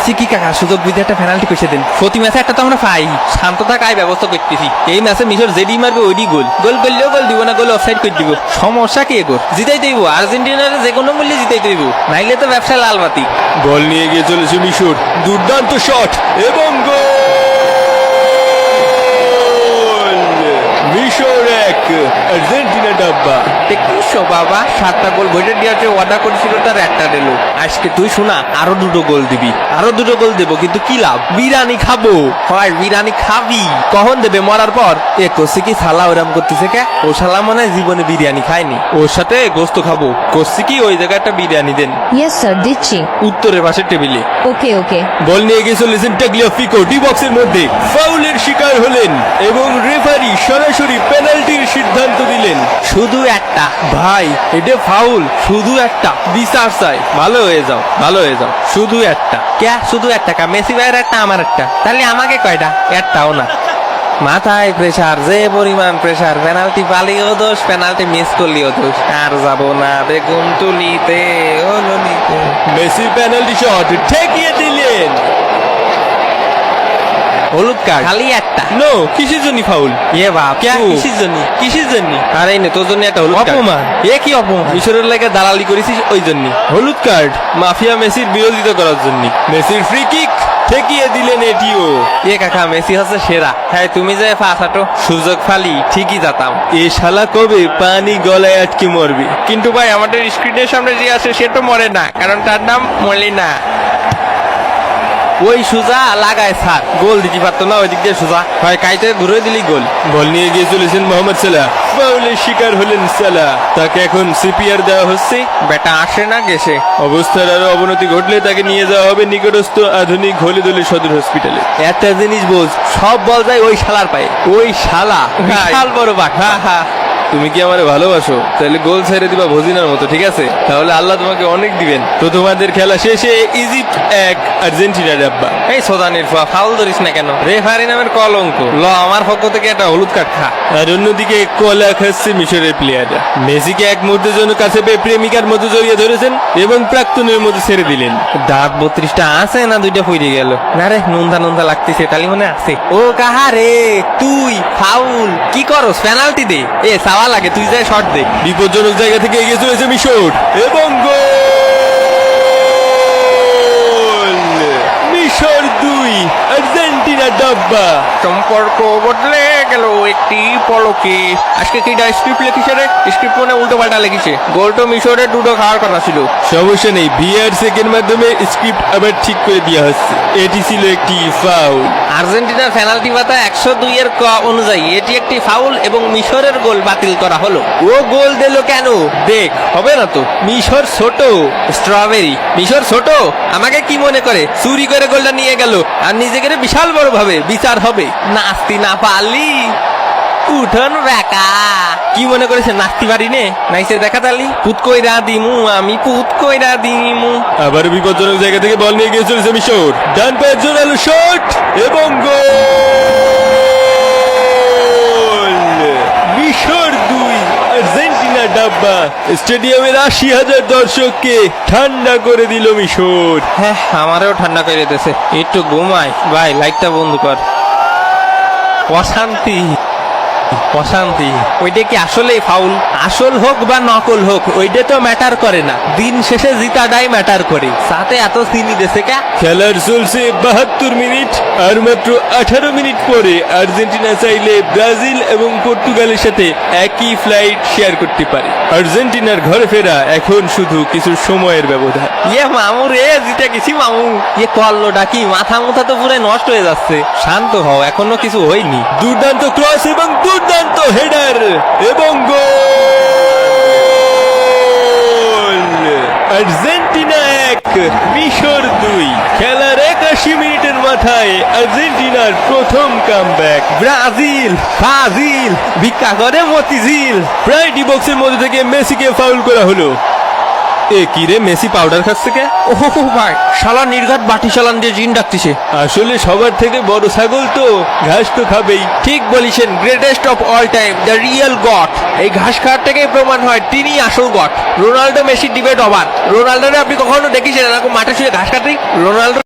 বলছি কি কাকা, সুযোগ বুঝে একটা পেনাল্টি কষে দিন। প্রতি ম্যাচে একটা তো আমরা পাই। শান্ত থাকায় ব্যবস্থা করতেছি। এই ম্যাচে মিশর যেডি মারবে ওইডি গোল। গোল করলেও গোল দিব না, গোল অফসাইড করে দিব। সমস্যা কি এগোর? জিতাই দেব, আর্জেন্টিনার যে কোনো মূল্যে জিতাই দেব, নাইলে তো ব্যবসা লাল বাতি। বল নিয়ে গিয়ে চলেছে মিশর, দুর্দান্ত শট এবং গোল! মিশর 1, আর্জেন্টিনা ডাব্বা। দেখছো বাবা, 7টা গোল বইটা দিয়ে ওয়াদা করেছিল, তার একটা দিল। আজকে তুই শোনা, আরো 2টো গোল দিবি। আরো 2টো গোল দেবো, কিন্তু কি লাভ? বিরিয়ানি খাবো। হয় বিরিয়ানি খাবি, কখন দেবে? মরার পর। এ করছে কি শালা ওরাম করতেছে কে? ও শালা মনে হয় জীবনে বিরিয়ানি খায়নি। ওর সাথে গোস্ত খাবো। করছে কি ওই জায়গায় একটা বিরিয়ানি দেন। ইয়েস স্যার, দিচ্ছি। উত্তরের পাশের টেবিলে। ওকে ওকে। বল নিয়ে গিয়ে চলেছেন টাগলিয়াফিকো, ডি বক্সের মধ্যে ফাউলের শিকার হলেন এবং রেফারি সরাসরি পেনাল্টির সিদ্ধান্ত দিলেন। শুধু একটা ভাই, এটা ফাউল। শুধু একটা বিচার চাই। ভালো হয়ে যাও, ভালো হয়ে যাও। শুধু একটা কে? শুধু একটা কা? মেসি ভাইয়ের একটা, আমার একটা। তাহলে আমাকে কয়টা? একটাও না। মাথায় প্রেসার, যে পরিমাণ প্রেসার। পেনাল্টি পালিও দোষ, পেনাল্টি মিস করলিও দোষ। আর যাবো না বেগুন তুলিতে, ও নলিতে। মেসির পেনাল্টি শট ঠেকিয়ে দিলেন। হলুদ কার্ড খালি একটা। নো, কিসের জন্য ফাউল? এ বাপ, কে? কিসের জন্য? কিসের জন্য? আরে নে, তোর জন্য একটা হলুদ কার্ড। অপমান। এ কি অপমান? মিশরের লাগে দালালি করেছিস ওই জন্য হলুদ কার্ড। মাফিয়া মেসির বিরোধিতা করার জন্য। মেসির ফ্রি কিক ঠেকিয়ে দিলেন এটিও। এ কাকা, মেসি হচ্ছে সেরা। হ্যাঁ, তুমি যে ফাঁসাটো সুযোগ ফালি, ঠিকই যেতাম। এ শালা কবে পানি গলায় আটকে মরবে? কিন্তু ভাই, আমাদের স্ক্রিনের সামনে যে আছে সে তো মরে না, কারণ তার নাম মলিনা। ওই সুজা লাগায় স্যার, গোল দিতে পারতো না। ওই দিক দিয়ে সুজা হয় কাইতে ঘুরে দিলি গোল। বল নিয়ে গিয়ে চলেছেন মোহাম্মদ সালাহ, ফাউলের শিকার হলেন সালাহ। তাকে এখন সিপিআর দেওয়া হচ্ছে। বেটা আসে না গেছে। অবস্থার আরো অবনতি ঘটলে তাকে নিয়ে যাওয়া হবে নিকটস্থ আধুনিক হলিদলি সদর হসপিটালে। একটা জিনিস বোঝ, সব বল যায় ওই শালার পায়ে। ওই শালা বিশাল বড় বাঘ। হ্যাঁ হ্যাঁ। তুমি কি আমারে ভালোবাসো? তাহলে গোল ছেড়ে দিবা ভজিনার মতো, ঠিক আছে? তাহলে আল্লাহ তোমাকে অনেক দিবেন। প্রথমার্ধের খেলা শেষে ইজিপ্ট 1, আর্জেন্টিনা ডাব্বা। এই সোদানির ফাউল ধরিস না কেন? রেফারি নামের কলঙ্ক। ল, আমার পক্ষ থেকে একটা হলুদ কার্ড খা। আর অন্যদিকে কলা খাচ্ছে মিশরের প্লেয়াররা। মেসিকে এক মুহূর্তের জন্য কাছে পেয়ে প্রেমিকার মতো জড়িয়ে ধরেছেন এবং প্রাক্তনের মতো ছেড়ে দিলেন। দাঁত 32টা আছে না 2টা ফুইরে গেল? না রে, নুনদা নুনদা লাগতেছে, তালি মনে আছে। ও কাহা রে, তুই ফাউল কি করস? পেনাল্টি দে। এ সাওয়া লাগে, তুই যাই শট দে। বিপজ্জনক জায়গা থেকে এগিয়ে চলেছে মিশর এবং গোল! মিশর 2, আর্জেন্টিনা ডাব্বা। সম্পর্ক বদলে গেল একটি পলকে। আজকে কি স্ক্রিপ্ট লিখিছে রে? স্ক্রিপ্ট মনে উল্টো পাল্টা লিখিছে। গোল তো মিশরের 2টো খাওয়ার কথা ছিল। সমস্যা নেই, ভিআর চেকের মাধ্যমে স্ক্রিপ্ট আবার ঠিক করে দেওয়া হচ্ছে। এটি ছিল একটি ফাউল। আর্জেন্টিনার পেনাল্টি পাতা 102 এর ক অনুযায়ী এটি একটি ফাউল এবং মিশরের গোল বাতিল করা হলো। ও গোল দিল কেন? দেখ, হবে না তো। মিশর ছোট স্ট্রবেরি। মিশর ছোট, আমাকে কি মনে করে চুরি করে গোলটা নিয়ে গেল আর নিজেকে বিশাল বড় ভাবে বিচার হবে। নাস্তি না পারলি উঠন বেকা। কি মনে করেছে নাস্তি পারি নে? নাইসে দেখা তালি পুত কইরা দিমু, আমি পুত কইরা দিমু। আবার বিপজ্জনক জায়গা থেকে বল নিয়ে গিয়ে চলেছে মিশর, ডান পায়ের জোরালো শট এবং গোল! মিশর 2, আর্জেন্টিনা ডাব্বা। স্টেডিয়ামের 80,000 দর্শককে ঠান্ডা করে দিল মিশর। হ্যাঁ, আমারও ঠান্ডা করে দিতেছে। একটু ঘুমাই ভাই, লাইটটা বন্ধ কর। অশান্তি অশান্তি। ওইটা কি আসলেই ফাউল? আসল হোক বা নকল হোক, ওইটা তো ম্যাটার করে না। দিন শেষে জিতাটাই ম্যাটার করে। সাথে এত চিনি দেশে কে? খেলার চলছে 72 মিনিট, আর মাত্র 18 মিনিট পরে আর্জেন্টিনা চাইলে ব্রাজিল এবং পর্তুগালের সাথে একই ফ্লাইট শেয়ার করতে পারে। আর্জেন্টিনার ঘরে ফেরা এখন শুধু কিছু সময়ের ব্যবধান। ইয়ে মামু রে, জিতে গেছি মামু। ইয়ে করলোটা কি? মাথা মুথা তো পুরো নষ্ট হয়ে যাচ্ছে। শান্ত হও, এখনো কিছু হয়নি। দুর্দান্ত ক্রস এবং দুর্দান্ত হেডার এবং গোল! আর্জেন্টিনা 1, মিশর 2। খেলার 81 মিনিটের মাথায় আর্জেন্টিনার প্রথম কামব্যাক। ব্রাজিল ব্রাজিল ভিক্ষা করে মতিঝিল। প্রায় ডি বক্সের মধ্যে থেকে মেসিকে ফাউল করা হলো। এ কি রে, মেসি পাউডার খাচ্ছে কে? ওহো ভাই, শালা নির্ঘাত বাটি চালান দিয়ে জিন ডাকতেছে। আসলে সবার থেকে বড় ছাগল তো, ঘাস তো খাবেই। ঠিক বলেছেন, greatest of all time, the real god. এই ঘাস খাওয়ার থেকে প্রমাণ হয় তিনি আসল god. Ronaldo Messi debate over. রোনাল্ডোরে আপনি কখনো দেখেছেন এরকম মাঠে শুয়ে ঘাস কাটে? রোনাল্ডো